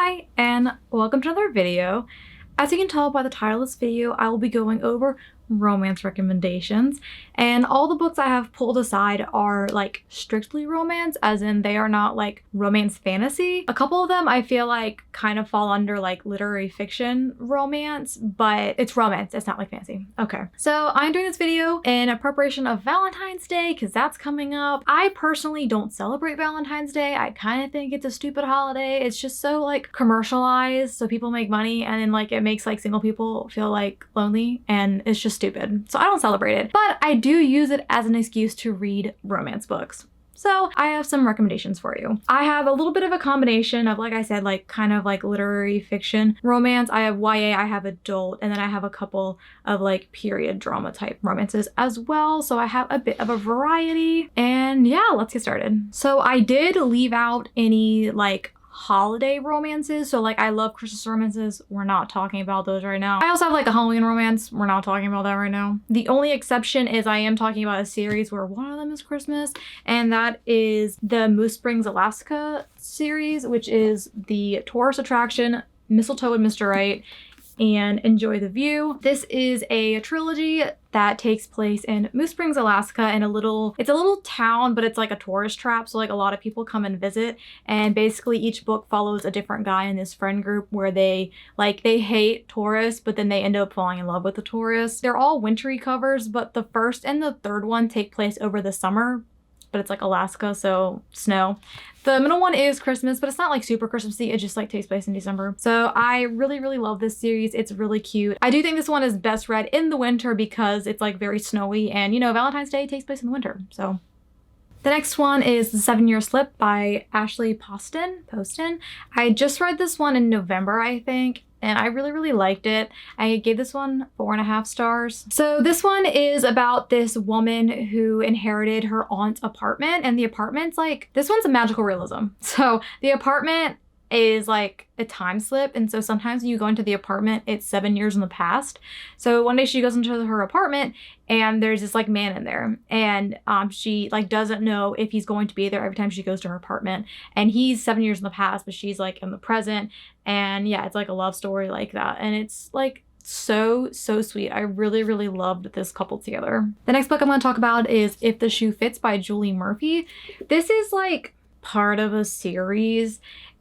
Hi, and welcome to another video. As you can tell by the title of this video, I will be going over romance recommendations, and all the books I have pulled aside are like strictly romance, as in they are not like romance fantasy. A couple of them I feel like kind of fall under like literary fiction romance, but it's romance, it's not like fantasy. Okay, so I'm doing this video in a preparation of Valentine's Day because that's coming up. I personally don't celebrate Valentine's Day. I kind of think it's a stupid holiday. It's just so like commercialized, so people make money, and then like it makes like single people feel like lonely, and it's just stupid. So I don't celebrate it, but I do use it as an excuse to read romance books. So I have some recommendations for you. I have a little bit of a combination of, like I said, like kind of like literary fiction romance. I have YA, I have adult, and then I have a couple of like period drama type romances as well. So I have a bit of a variety, and yeah, let's get started. So I did leave out any like holiday romances. So like I love Christmas romances. We're not talking about those right now. I also have like a Halloween romance. We're not talking about that right now. The only exception is I am talking about a series where one of them is Christmas, and that is the Moose Springs, Alaska series, which is the tourist attraction Mistletoe and Mr. Right and Enjoy the View. This is a trilogy that takes place in Moose Springs, Alaska, in it's a little town, but it's like a tourist trap. So like a lot of people come and visit, and basically each book follows a different guy in this friend group where they hate tourists, but then they end up falling in love with the tourists. They're all wintry covers, but the first and the third one take place over the summer, but it's like Alaska, so snow. The middle one is Christmas, but it's not like super Christmassy. It just like takes place in December. So I really, really love this series. It's really cute. I do think this one is best read in the winter because it's like very snowy, and you know, Valentine's Day takes place in the winter. So the next one is The 7-Year Slip by Ashley Poston. I just read this one in November, I think, and I really, really liked it. I gave this one 4.5 stars. So this one is about this woman who inherited her aunt's apartment, and the apartment's like, this one's a magical realism. So the apartment is like a time slip, and so sometimes when you go into the apartment, it's 7 years in the past. So one day she goes into her apartment, and there's this like man in there, and she like doesn't know if he's going to be there every time she goes to her apartment, and he's 7 years in the past, but she's like in the present. And yeah, it's like a love story like that, and it's like so sweet. I really, really loved this couple together. The next book I'm going to talk about is If the Shoe Fits by Julie Murphy. This is like part of a series.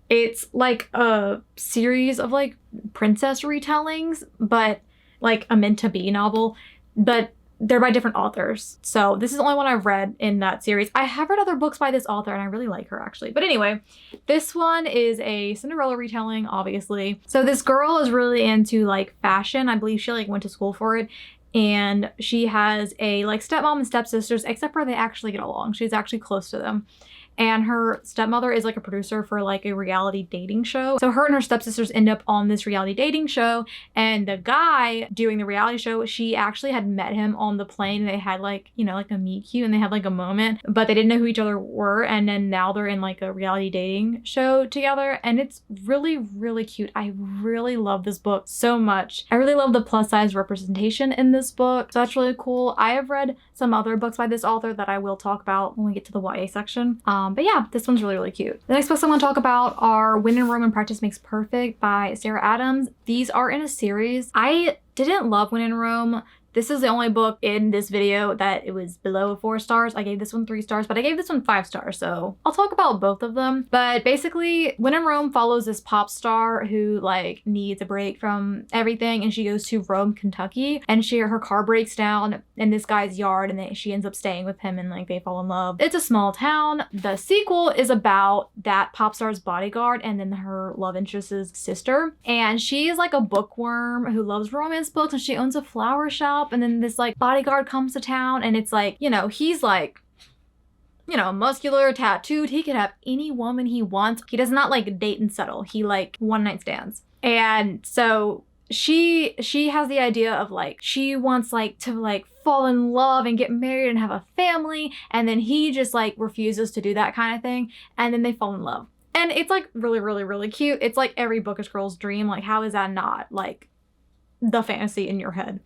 It's like a series of like princess retellings, but like a meant to be novel, but they're by different authors. So this is the only one I've read in that series. I have read other books by this author, and I really like her actually. But anyway, this one is a Cinderella retelling, obviously. So this girl is really into like fashion. I believe she like went to school for it. And she has a like stepmom and stepsisters, except for they actually get along. She's actually close to them. And her stepmother is like a producer for like a reality dating show. So her and her stepsisters end up on this reality dating show, and the guy doing the reality show, she actually had met him on the plane, and they had like, you know, like a meet cute, and they had like a moment, but they didn't know who each other were. And then now they're in like a reality dating show together, and it's really, really cute. I really love this book so much. I really love the plus size representation in this book. So that's really cool. I have read some other books by this author that I will talk about when we get to the YA section. But yeah, this one's really, really cute. The next books I'm going to talk about are When in Rome and Practice Makes Perfect by Sarah Adams. These are in a series. I didn't love When in Rome. This is the only book in this video that it was below 4 stars. I gave this one 3 stars, but I gave this one 5 stars, so I'll talk about both of them. But basically, When in Rome follows this pop star who like needs a break from everything, and she goes to Rome, Kentucky, and her car breaks down in this guy's yard, and she ends up staying with him, and like they fall in love. It's a small town. The sequel is about that pop star's bodyguard and then her love interest's sister, and she is like a bookworm who loves romance books, and she owns a flower shop. And then this like bodyguard comes to town, and it's like, you know, he's like, you know, muscular, tattooed. He could have any woman he wants. He does not like date and settle. He like one night stands. And so she has the idea of like, she wants like to like fall in love and get married and have a family. And then he just like refuses to do that kind of thing. And then they fall in love. And it's like really, really, really cute. It's like every bookish girl's dream. Like, how is that not like the fantasy in your head?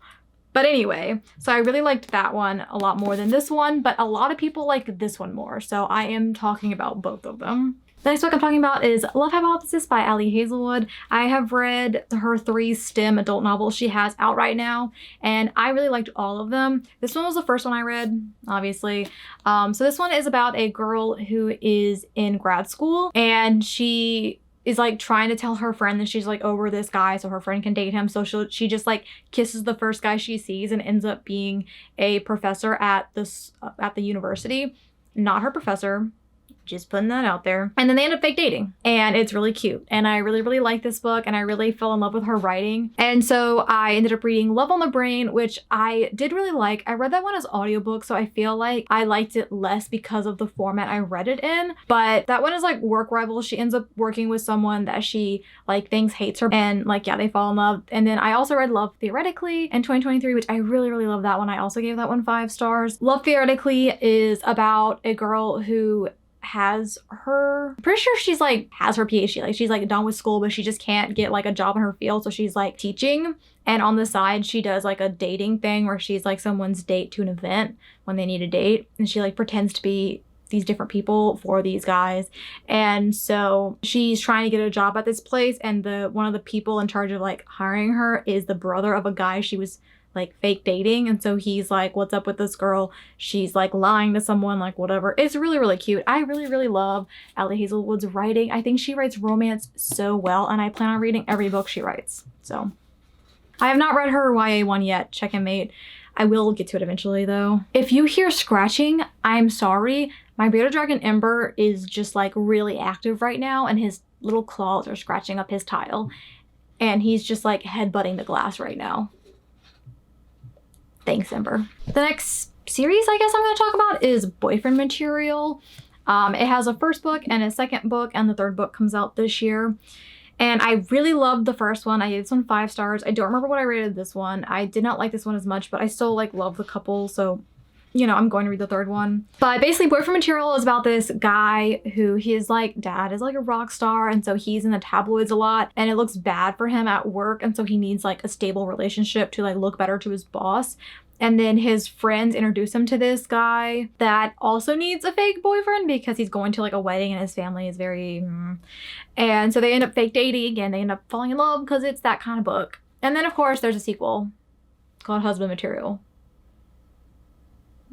But anyway, so I really liked that one a lot more than this one, but a lot of people like this one more. So I am talking about both of them. The next book I'm talking about is Love Hypothesis by Hazelwood. I have read her 3 STEM adult novels she has out right now, and I really liked all of them. This one was the first one I read, obviously. So this one is about a girl who is in grad school, and she is like trying to tell her friend that she's like over this guy so her friend can date him. So she just like kisses the first guy she sees and ends up being a professor at the university. Not her professor. Just putting that out there. And then they end up fake dating, and it's really cute. And I really, really like this book, and I really fell in love with her writing. And so I ended up reading Love on the Brain, which I did really like. I read that one as audiobook, so I feel like I liked it less because of the format I read it in. But that one is like work rivals. She ends up working with someone that she like thinks hates her, and like, yeah, they fall in love. And then I also read Love Theoretically in 2023, which I really, really love that one. I also gave that one 5 stars. Love Theoretically is about a girl who has her, I'm pretty sure she's like has her PhD, like she's like done with school, but she just can't get like a job in her field, so she's like teaching, and on the side she does like a dating thing where she's like someone's date to an event when they need a date, and she like pretends to be these different people for these guys. And so she's trying to get a job at this place, and one of the people in charge of like hiring her is the brother of a guy she was like fake dating. And so he's like, what's up with this girl? She's like lying to someone, like whatever. It's really, really cute. I really, really love Hazelwood's writing. I think she writes romance so well, and I plan on reading every book she writes. So I have not read her YA one yet, Check and Mate. I will get to it eventually though. If you hear scratching, I'm sorry. My bearded dragon Ember is just like really active right now, and his little claws are scratching up his tile, and he's just like headbutting the glass right now. Thanks, Ember. The next series I guess I'm going to talk about is Boyfriend Material. It has a first book and a second book, and the third book comes out this year. And I really loved the first one. I gave this one 5 stars. I don't remember what I rated this one. I did not like this one as much, but I still like love the couple, so you know, I'm going to read the third one. But basically, Boyfriend Material is about this guy who his like dad is like a rock star, and so he's in the tabloids a lot, and it looks bad for him at work, and so he needs like a stable relationship to like look better to his boss. And then his friends introduce him to this guy that also needs a fake boyfriend because he's going to like a wedding and his family is very and so they end up fake dating, and they end up falling in love because it's that kind of book. And then of course there's a sequel called Husband Material.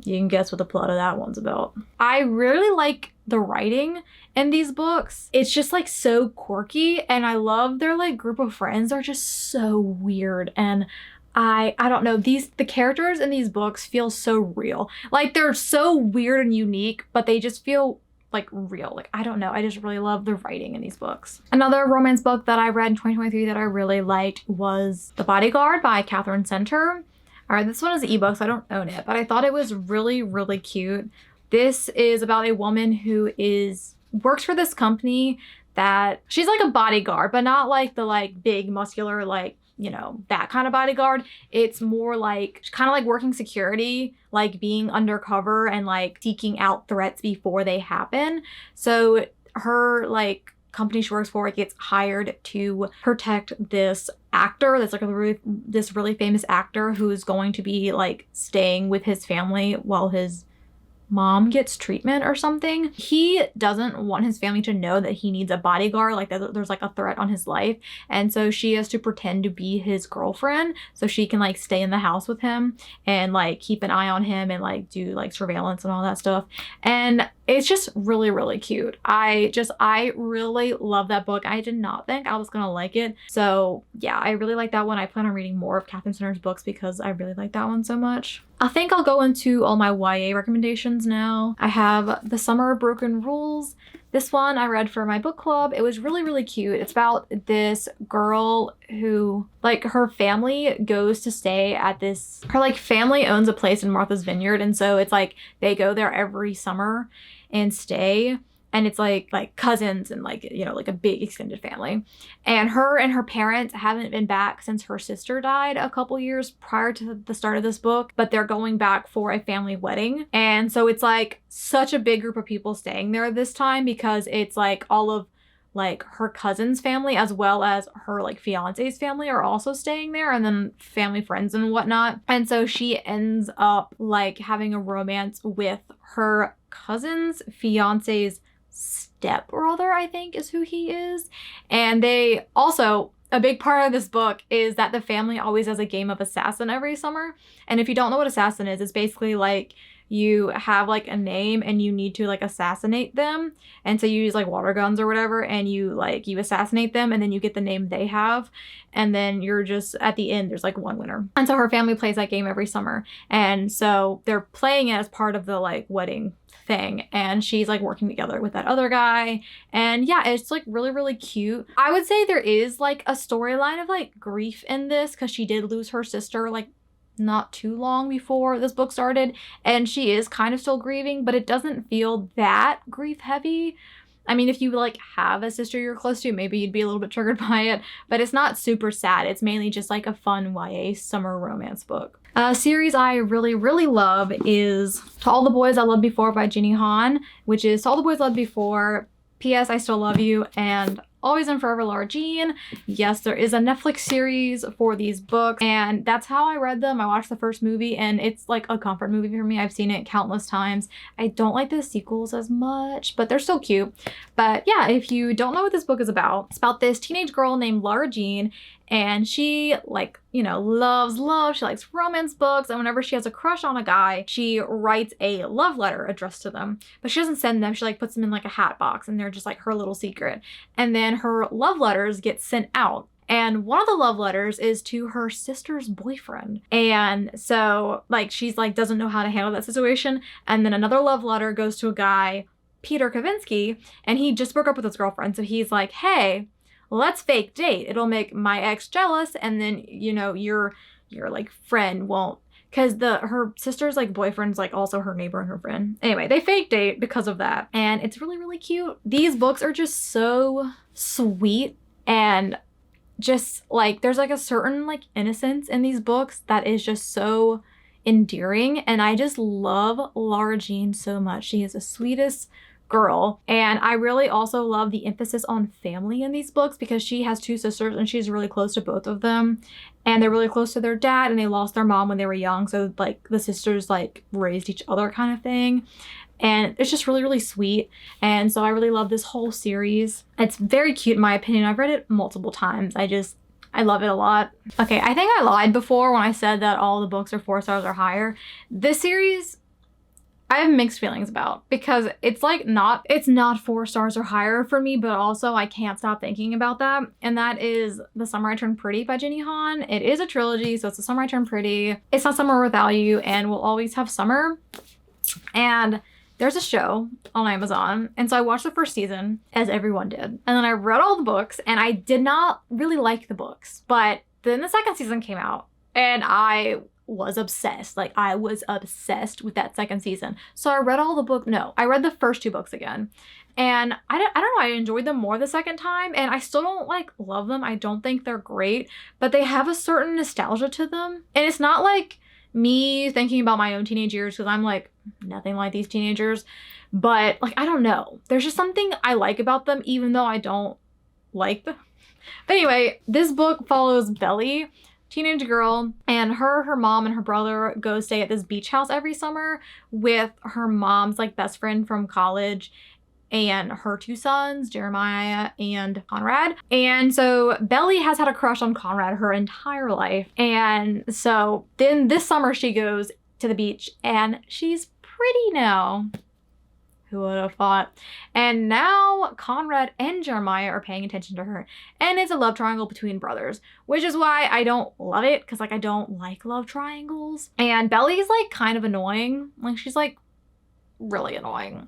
You can guess what the plot of that one's about. I really like the writing in these books. It's just like so quirky, and I love their like group of friends are just so weird, and I don't know, the characters in these books feel so real. Like they're so weird and unique, but they just feel like real. Like, I don't know, I just really love the writing in these books. Another romance book that I read in 2023 that I really liked was The Bodyguard by Katherine Center. All right, this one is an ebook, so I don't own it, but I thought it was really, really cute. This is about a woman who works for this company that she's like a bodyguard, but not like the like big muscular, like, you know, that kind of bodyguard. It's more like kind of like working security, like being undercover and like seeking out threats before they happen. So her like company she works for gets hired to protect this actor that's like this really famous actor who's going to be like staying with his family while his mom gets treatment or something. He doesn't want his family to know that he needs a bodyguard, like that there's like a threat on his life, and so she has to pretend to be his girlfriend so she can like stay in the house with him and like keep an eye on him and like do like surveillance and all that stuff. And it's just really, really cute. I really love that book. I did not think I was gonna like it. So yeah, I really like that one. I plan on reading more of Katherine Center's books because I really like that one so much. I think I'll go into all my YA recommendations now. I have The Summer of Broken Rules. This one I read for my book club. It was really, really cute. It's about this girl who, like, her family goes to stay at this, her like family owns a place in Martha's Vineyard, and so it's like they go there every summer and stay, and it's like cousins and like, you know, like a big extended family. And her parents haven't been back since her sister died a couple years prior to the start of this book, but they're going back for a family wedding. And so it's like such a big group of people staying there this time because it's like all of like her cousin's family as well as her like fiance's family are also staying there, and then family friends and whatnot. And so she ends up like having a romance with her cousin's fiance's stepbrother, I think is who he is. And they also, a big part of this book is that the family always has a game of assassin every summer. And if you don't know what assassin is, it's basically like you have like a name and you need to like assassinate them. And so you use like water guns or whatever, and you assassinate them, and then you get the name they have. And then you're just, at the end, there's like one winner. And so her family plays that game every summer. And so they're playing it as part of the like wedding thing. And she's like working together with that other guy. And yeah, it's like really, really cute. I would say there is like a storyline of like grief in this, because she did lose her sister like not too long before this book started, and she is kind of still grieving, but it doesn't feel that grief heavy. I mean, if you like have a sister you're close to, maybe you'd be a little bit triggered by it, but it's not super sad. It's mainly just like a fun YA summer romance book. A series I really, really love is To All the Boys I Loved Before by Jenny Han, which is To All the Boys Loved Before, P.S. I Still Love You, and Always and Forever Lara Jean. Yes, there is a Netflix series for these books, and that's how I read them. I watched the first movie, and it's like a comfort movie for me. I've seen it countless times. I don't like the sequels as much, but they're still cute. But yeah, if you don't know what this book is about, it's about this teenage girl named Lara Jean, and she like, you know, loves love. She likes romance books, and whenever she has a crush on a guy, she writes a love letter addressed to them. But she doesn't send them. She like puts them in like a hat box, and they're just like her little secret. And then her love letters get sent out. And one of the love letters is to her sister's boyfriend. And so like she's like doesn't know how to handle that situation. And then another love letter goes to a guy, Peter Kavinsky, and he just broke up with his girlfriend. So he's like, hey, let's fake date. It'll make my ex jealous, and then, you know, your like friend won't, because her sister's like boyfriend's like also her neighbor and her friend. Anyway, they fake date because of that, and it's really, really cute. These books are just so sweet, and just like there's like a certain like innocence in these books that is just so endearing, and I just love Lara Jean so much. She is the sweetest girl. And I really also love the emphasis on family in these books, because she has two sisters and she's really close to both of them, and they're really close to their dad, and they lost their mom when they were young, so like the sisters like raised each other kind of thing. And it's just really, really sweet. And so I really love this whole series. It's very cute in my opinion. I've read it multiple times. I love it a lot. Okay, I think I lied before when I said that all the books are 4 stars or higher. This series I have mixed feelings about, because it's not 4 stars or higher for me, but also I can't stop thinking about that. And that is The Summer I Turned Pretty by Jenny Han. It is a trilogy, so it's The Summer I Turned Pretty, It's Not Summer Without You, and We'll Always Have Summer. And there's a show on Amazon, and so I watched the first season, as everyone did. And then I read all the books, and I did not really like the books. But then the second season came out, and I was obsessed. Like, I was obsessed with that second season. So I read all the book. No, I read the first 2 books again. And I don't know, I enjoyed them more the second time, and I still don't like love them. I don't think they're great, but they have a certain nostalgia to them. And it's not like me thinking about my own teenage years, because I'm like nothing like these teenagers, but like, I don't know. There's just something I like about them, even though I don't like them. But anyway, this book follows Belly, teenage girl, and her mom and her brother go stay at this beach house every summer with her mom's like best friend from college and her 2 sons, Jeremiah and Conrad. And so Belly has had a crush on Conrad her entire life. And so then this summer she goes to the beach and she's pretty now. Who would have thought? And now Conrad and Jeremiah are paying attention to her. And it's a love triangle between brothers, which is why I don't love it, because like I don't like love triangles. And Belly's like kind of annoying. Like, she's like really annoying.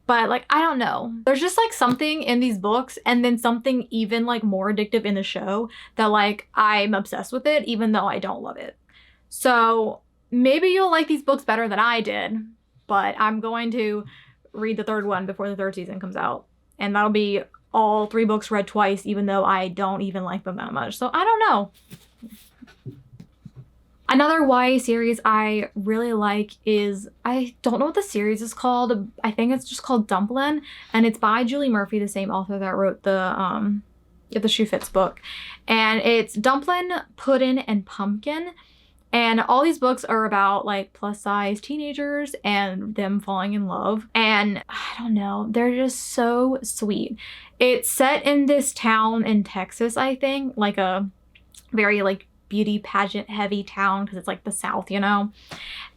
But like, I don't know. There's just like something in these books, and then something even like more addictive in the show, that like I'm obsessed with it, even though I don't love it. So maybe you'll like these books better than I did, but I'm going to read the 3rd one before the 3rd season comes out. And that'll be all 3 books read twice, even though I don't even like them that much. So I don't know. Another YA series I really like is, I don't know what the series is called. I think it's just called Dumplin, and it's by Julie Murphy, the same author that wrote the Shoe Fits book. And it's Dumplin, Puddin', and Pumpkin. And all these books are about like plus size teenagers and them falling in love. And I don't know, they're just so sweet. It's set in this town in Texas, I think, like a very like beauty pageant heavy town because it's like the South, you know?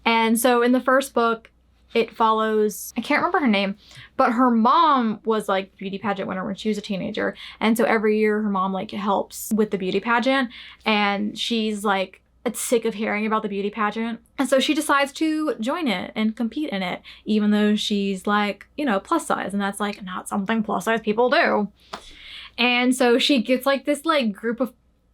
And so in the first book, it follows, I can't remember her name, but her mom was like beauty pageant winner when she was a teenager. And so every year her mom like helps with the beauty pageant, and she's like sick of hearing about the beauty pageant. And so she decides to join it and compete in it, even though she's like, you know, plus size, and that's like not something plus size people do. And so she gets like this like group of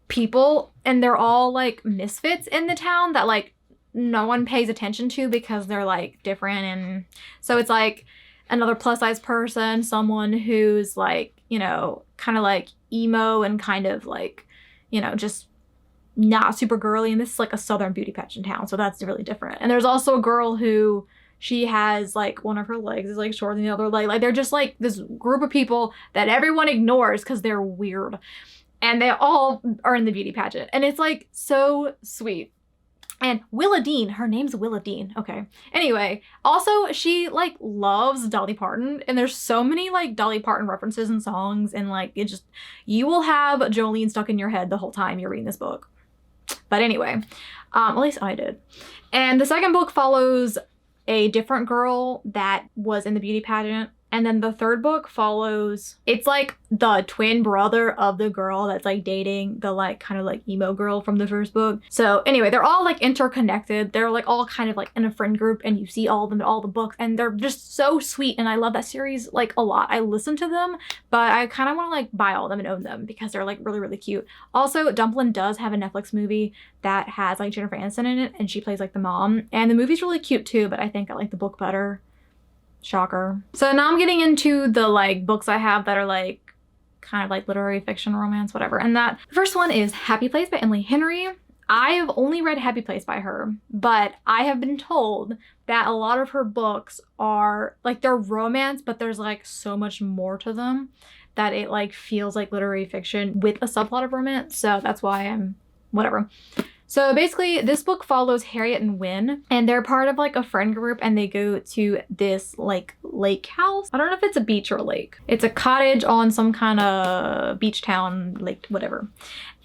people, and they're all like misfits in the town that like no one pays attention to because they're like different. And so it's like another plus size person, someone who's like, you know, kind of like emo and kind of like, you know, just not super girly. And this is like a southern beauty pageant town, so that's really different. And there's also a girl who, she has like one of her legs is like shorter than the other leg. Like they're just like this group of people that everyone ignores because they're weird. And they all are in the beauty pageant. And it's like so sweet. And Willa Dean, her name's Willa Dean. Okay. Anyway, also she like loves Dolly Parton, and there's so many like Dolly Parton references and songs, and like it just, you will have Jolene stuck in your head the whole time you're reading this book. But anyway, at least I did. And the second book follows a different girl that was in the beauty pageant. And then the third book follows, it's like the twin brother of the girl that's like dating the like kind of like emo girl from the first book. So anyway, they're all like interconnected. They're like all kind of like in a friend group, and you see all of them in all the books, and they're just so sweet. And I love that series like a lot. I listen to them, but I kind of want to like buy all of them and own them because they're like really, really cute. Also, Dumplin does have a Netflix movie that has like Jennifer Aniston in it, and she plays like the mom. And the movie's really cute too, but I think I like the book better. Shocker. So now I'm getting into the like books I have that are like kind of like literary fiction, romance, whatever. And that first one is Happy Place by Emily Henry. I have only read Happy Place by her, but I have been told that a lot of her books are like, they're romance, but there's like so much more to them that it like feels like literary fiction with a subplot of romance. So that's why I'm whatever. So basically this book follows Harriet and Wynne, and they're part of like a friend group, and they go to this like lake house. I don't know if it's a beach or a lake. It's a cottage on some kind of beach town, lake, whatever.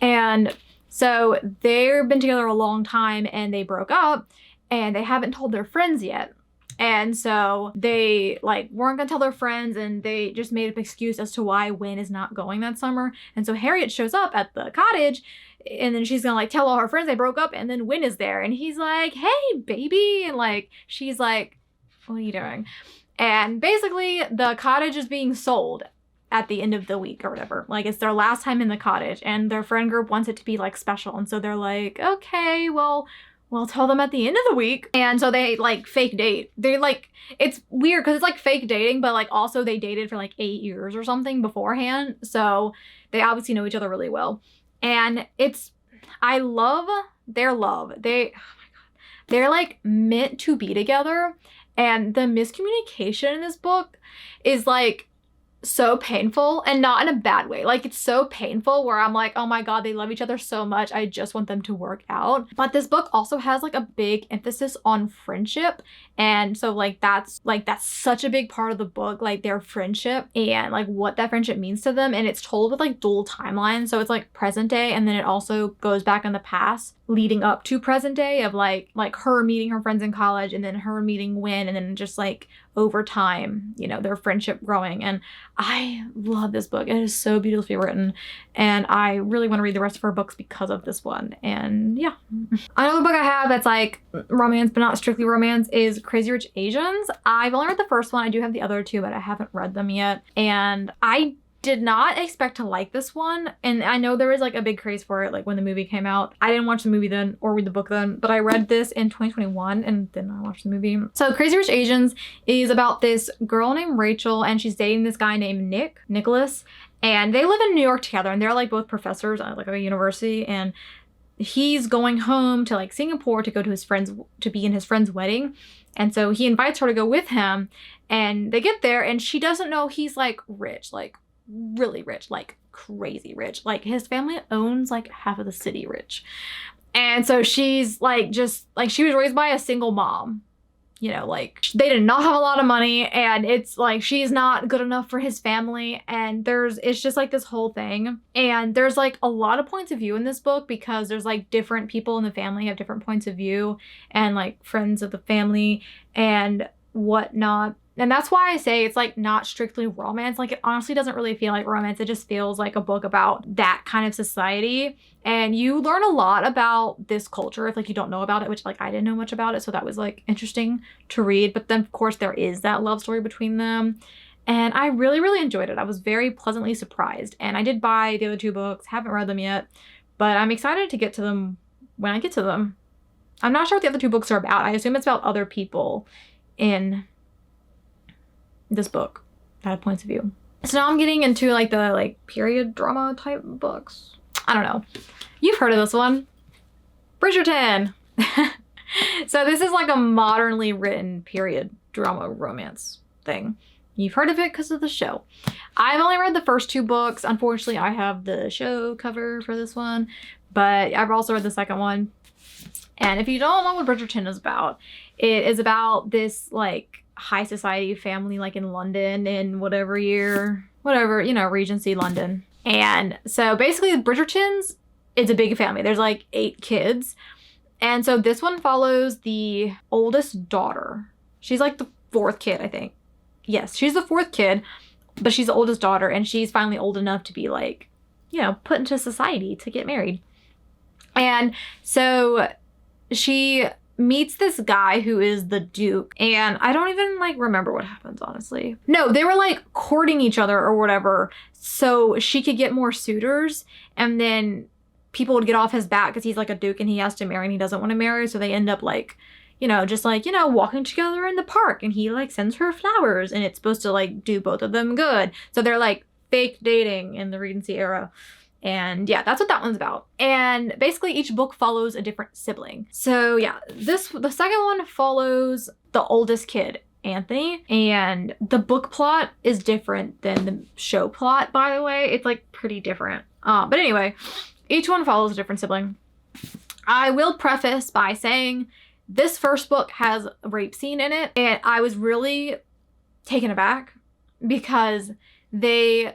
And so they've been together a long time, and they broke up, and they haven't told their friends yet. And so they like weren't gonna tell their friends, and they just made an excuse as to why Wynne is not going that summer. And so Harriet shows up at the cottage, and then she's gonna like tell all her friends they broke up, and then Wynne is there, and he's like, hey baby, and like she's like, what are you doing? And basically the cottage is being sold at the end of the week or whatever. Like it's their last time in the cottage, and their friend group wants it to be like special, and so they're like, okay, well, we'll tell them at the end of the week. And so they like fake date. They like, it's weird because it's like fake dating, but like also they dated for like 8 years or something beforehand. So they obviously know each other really well. And it's, I love their love. They, oh my God, they're like meant to be together. And the miscommunication in this book is like so painful, and not in a bad way. Like it's so painful where I'm like, oh my God, they love each other so much, I just want them to work out. But this book also has like a big emphasis on friendship, and so like that's such a big part of the book, like their friendship and like what that friendship means to them. And it's told with like dual timelines, so it's like present day, and then it also goes back in the past leading up to present day of like her meeting her friends in college, and then her meeting Wynne, and then just like over time, you know, their friendship growing. And I love this book. It is so beautifully written, and I really want to read the rest of her books because of this one. And yeah. Another book I have that's like romance but not strictly romance is Crazy Rich Asians. I've only read the first one. I do have the other two, but I haven't read them yet. And I did not expect to like this one, and I know there was like a big craze for it like when the movie came out. I didn't watch the movie then or read the book then, but I read this in 2021 and then I watched the movie. So Crazy Rich Asians is about this girl named Rachel, and she's dating this guy named Nicholas, and they live in New York together, and they're like both professors at like a university, and he's going home to like Singapore to go to his friend's, to be in his friend's wedding. And so he invites her to go with him, and they get there, and she doesn't know he's like rich, like really rich, like crazy rich. Like his family owns like half of the city rich. And so she's like, just like, she was raised by a single mom. You know, like, they did not have a lot of money, and it's like she's not good enough for his family, and it's just like this whole thing. And there's like a lot of points of view in this book, because there's like different people in the family have different points of view, and like friends of the family and whatnot. And that's why I say it's like not strictly romance. Like, it honestly doesn't really feel like romance. It just feels like a book about that kind of society. And you learn a lot about this culture if like you don't know about it, which like I didn't know much about it. So that was like interesting to read. But then of course there is that love story between them. And I really, really enjoyed it. I was very pleasantly surprised. And I did buy the other 2 books, haven't read them yet, but I'm excited to get to them when I get to them. I'm not sure what the other 2 books are about. I assume it's about other people in this book that have points of view. So now I'm getting into like the like period drama type books. I don't know. You've heard of this one. Bridgerton. So this is like a modernly written period drama romance thing. You've heard of it because of the show. I've only read the first 2 books. Unfortunately, I have the show cover for this one, but I've also read the second one. And if you don't know what Bridgerton is about, it is about this like high society family like in London in whatever year, whatever, you know, Regency London. And so basically the Bridgertons, it's a big family. There's like 8 kids. And so this one follows the oldest daughter. She's like the 4th kid, I think. Yes, she's the 4th kid, but she's the oldest daughter, and she's finally old enough to be like, you know, put into society to get married. And so she meets this guy who is the Duke, and I don't even like remember what happens, honestly. No, they were like courting each other or whatever, so she could get more suitors, and then people would get off his back because he's like a Duke and he has to marry and he doesn't want to marry, so they end up like, you know, just like, you know, walking together in the park, and he like sends her flowers, and it's supposed to like do both of them good. So they're like fake dating in the Regency era. And yeah, that's what that one's about. And basically each book follows a different sibling. So yeah, the second one follows the oldest kid, Anthony, and the book plot is different than the show plot, by the way. It's like pretty different. But anyway, each one follows a different sibling. I will preface by saying this first book has a rape scene in it, and I was really taken aback because the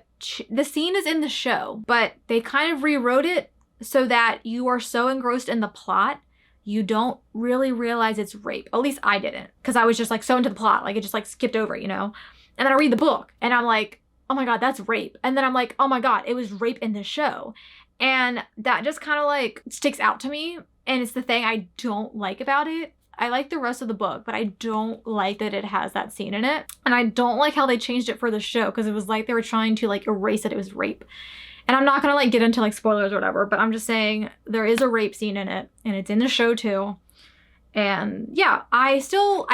scene is in the show, but they kind of rewrote it so that you are so engrossed in the plot, you don't really realize it's rape. At least I didn't, because I was just like so into the plot, like it just like skipped over, you know? And then I read the book and I'm like, oh my God, that's rape. And then I'm like, oh my God, it was rape in the show. And that just kind of like sticks out to me. And it's the thing I don't like about it. I like the rest of the book, but I don't like that it has that scene in it. And I don't like how they changed it for the show, because it was like they were trying to like erase that it was rape. And I'm not gonna like get into like spoilers or whatever, but I'm just saying there is a rape scene in it, and it's in the show too. And yeah, I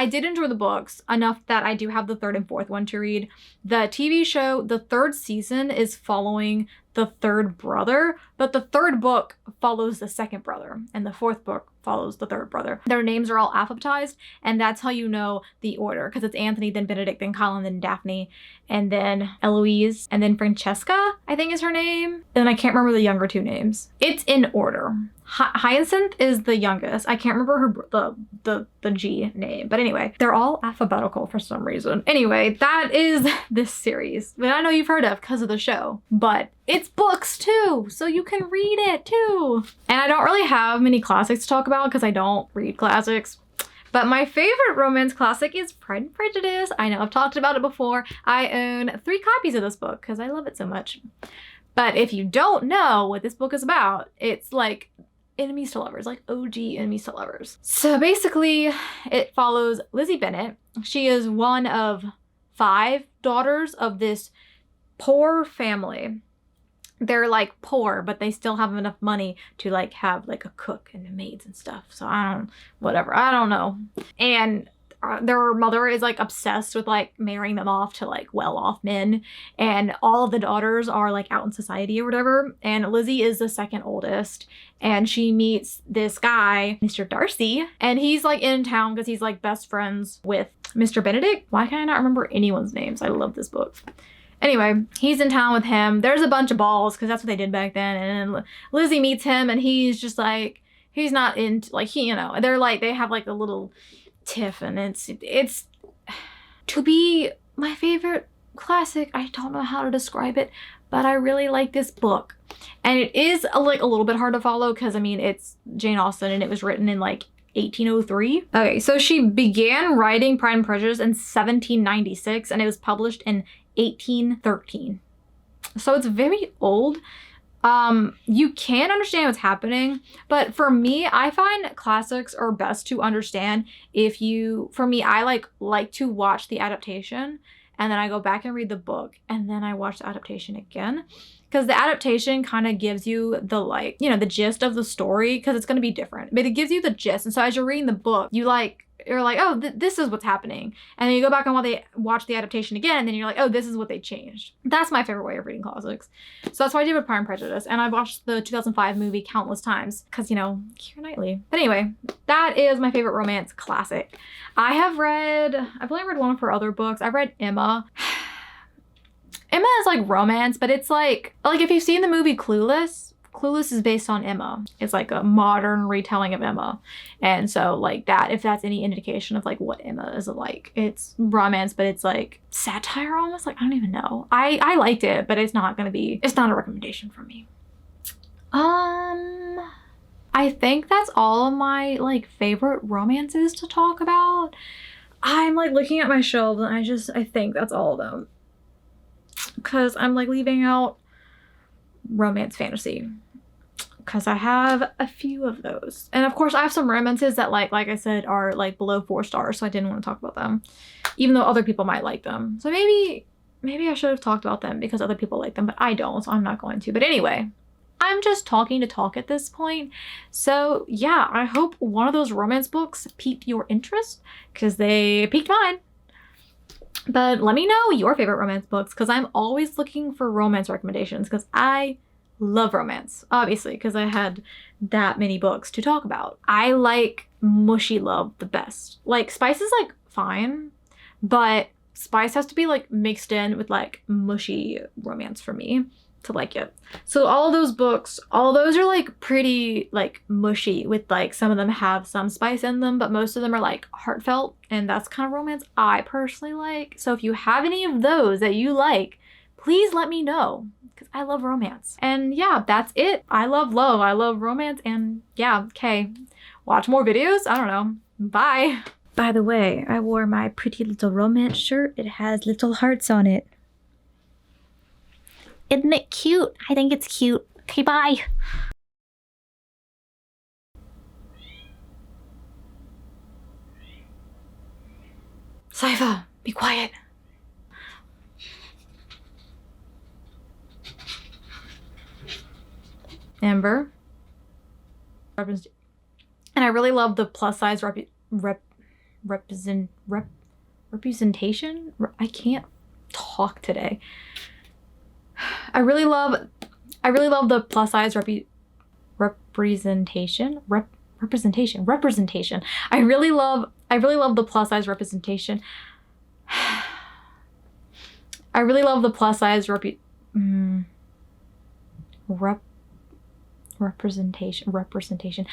did enjoy the books enough that I do have the 3rd and 4th one to read. The TV show, the 3rd season is following the 3rd brother, but the 3rd book follows the 2nd brother, and the 4th book follows the 3rd brother. Their names are all alphabetized, and that's how you know the order, because it's Anthony, then Benedict, then Colin, then Daphne, and then Eloise, and then Francesca, I think is her name. And I can't remember the younger 2 names. It's in order. Hyacinth is the youngest. I can't remember her the G name, but anyway, they're all alphabetical for some reason. Anyway, that is this series that I know you've heard of because of the show, but it's books too, so you can read it too. And I don't really have many classics to talk about because I don't read classics. But my favorite romance classic is Pride and Prejudice. I know I've talked about it before. I own 3 copies of this book because I love it so much. But if you don't know what this book is about, it's like enemies to lovers, like OG enemies to lovers. So basically it follows Lizzie Bennet. She is one of 5 daughters of this poor family. They're like poor, but they still have enough money to like have like a cook and maids and stuff. So I don't know. And their mother is like obsessed with like marrying them off to like well-off men, and all of the daughters are like out in society or whatever. And Lizzie is the 2nd oldest, and she meets this guy, Mr. Darcy, and he's like in town because he's like best friends with Mr. Benedict. Why can I not remember anyone's names? I love this book. Anyway, he's in town with him. There's a bunch of balls because that's what they did back then. And then Lizzie meets him, and he's He's not into, like, he, you know, they're like, they have like a little tiff, and it's to be my favorite classic. I don't know how to describe it, but I really like this book. And it is like a little bit hard to follow because, I mean, it's Jane Austen and it was written in like 1803. Okay, so she began writing Pride and Prejudice in 1796 and it was published in 1813. So it's very old. You can understand what's happening, but for me, I find classics are best to understand if you, for me, I like to watch the adaptation and then I go back and read the book and then I watch the adaptation again. Because the adaptation kind of gives you the, like, you know, the gist of the story, because it's going to be different. But it gives you the gist. And so as you're reading the book, you're like, oh, this is what's happening. And then you go back and watch the adaptation again, and then you're like, oh, this is what they changed. That's my favorite way of reading classics. So that's what I do with Pride and Prejudice. And I've watched the 2005 movie countless times because, you know, Keira Knightley. But anyway, that is my favorite romance classic. I've only read one of her other books. I've read Emma. Emma is like romance, but it's like if you've seen the movie Clueless, Clueless is based on Emma. It's like a modern retelling of Emma. And so like that, if that's any indication of like what Emma is like, it's romance, but it's like satire almost. Like, I don't even know. I liked it, but it's not a recommendation from me. I think that's all of my like favorite romances to talk about. I'm like looking at my shelves and I think that's all of them. Because I'm like leaving out romance fantasy because I have a few of those. And of course I have some romances that like I said are like below 4 stars, so I didn't want to talk about them even though other people might like them. So maybe I should have talked about them because other people like them, but I don't, so I'm not going to. But anyway, I'm just talking to talk at this point. So yeah, I hope one of those romance books piqued your interest because they piqued mine. But let me know your favorite romance books because I'm always looking for romance recommendations because I love romance, obviously, because I had that many books to talk about. I like mushy love the best. Like, spice is like fine, but spice has to be like mixed in with like mushy romance for me to like it. So all those books, all those are like pretty like mushy with like some of them have some spice in them, but most of them are like heartfelt, and that's kind of romance I personally like. So if you have any of those that you like, please let me know because I love romance. And yeah, that's it. I love love. I love romance. And yeah, okay. Watch more videos. I don't know. Bye. By the way, I wore my pretty little romance shirt. It has little hearts on it. Isn't it cute? I think it's cute. Okay, bye. Sypha, be quiet. Amber. And I really love the plus size representation. I can't talk today. I really love the plus size representation. I really love the plus size representation. I really love the plus size representation.